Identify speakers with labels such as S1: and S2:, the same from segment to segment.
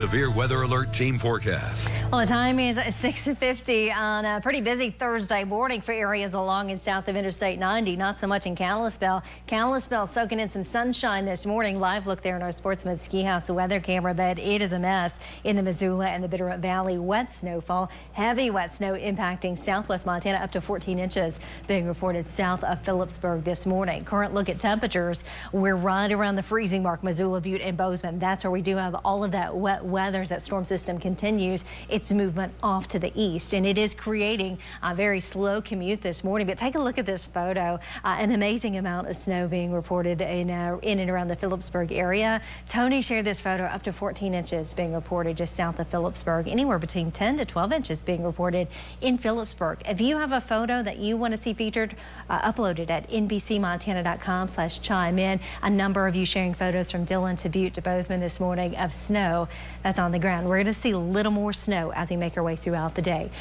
S1: Severe weather alert team forecast.
S2: Well, the time is 6:50 on a pretty busy Thursday morning for areas along and south of Interstate 90. Not so much in Kalispell. Kalispell soaking in some sunshine this morning. Live look there in our Sportsman Ski House weather camera, but it is a mess in the Missoula and the Bitterroot Valley. Wet snowfall, heavy wet snow impacting southwest Montana, up to 14 inches being reported south of Phillipsburg this morning. Current look at temperatures. We're right around the freezing mark, Missoula, Butte, and Bozeman. That's where we do have all of that wet weather as that storm system continues its movement off to the east, and it is creating a very slow commute this morning. But take a look at this photo. An amazing amount of snow being reported in and around the Phillipsburg area. Tony shared this photo, up to 14 inches being reported just south of Phillipsburg, anywhere between 10 to 12 inches being reported in Phillipsburg. If you have a photo that you want to see featured, upload it at nbcmontana.com/chime in. A number of you sharing photos from Dillon to Butte to Bozeman this morning of snow that's on the ground. We're going to see a little more snow as we make our way throughout the day.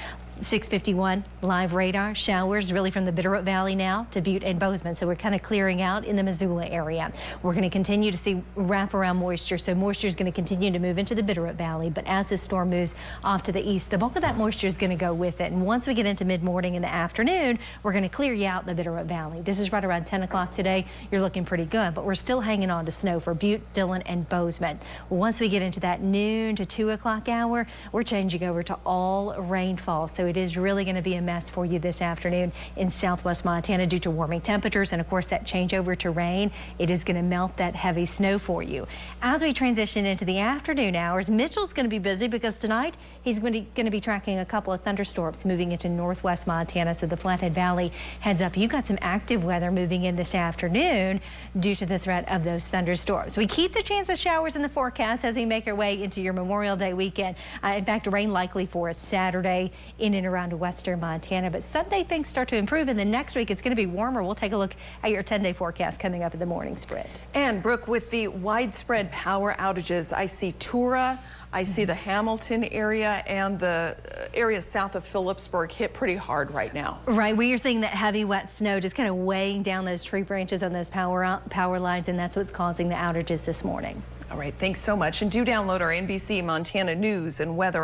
S2: 6:51 live radar showers really from the Bitterroot Valley now to Butte and Bozeman. So we're kind of clearing out in the Missoula area. We're going to continue to see wraparound moisture. So moisture is going to continue to move into the Bitterroot Valley. But as this storm moves off to the east, the bulk of that moisture is going to go with it. And once we get into mid-morning in the afternoon, we're going to clear you out in the Bitterroot Valley. This is right around 10 o'clock today. You're looking pretty good, but we're still hanging on to snow for Butte, Dillon, and Bozeman. Once we get into that noon to 2 o'clock hour, we're changing over to all rainfall. So it is really going to be a mess for you this afternoon in southwest Montana due to warming temperatures and, of course, that changeover to rain. It is going to melt that heavy snow for you. As we transition into the afternoon hours, Mitchell's going to be busy because tonight he's going to be tracking a couple of thunderstorms moving into northwest Montana. So the Flathead Valley heads up. You got some active weather moving in this afternoon due to the threat of those thunderstorms. We keep the chance of showers in the forecast as we make our way into your Memorial Day weekend. In fact, rain likely for us Saturday in and around western Montana, but Sunday things start to improve, and then next week it's going to be warmer. We'll take a look at your 10-day forecast coming up in the morning spread.
S3: And Brooke, with the widespread power outages, I see Tura, I see the Hamilton area and the area south of Phillipsburg hit pretty hard right now. Right,
S2: we are seeing that heavy wet snow just kind of weighing down those tree branches on those power lines, and that's what's causing the outages this morning.
S3: All right, thanks so much, and do download our NBC Montana news and weather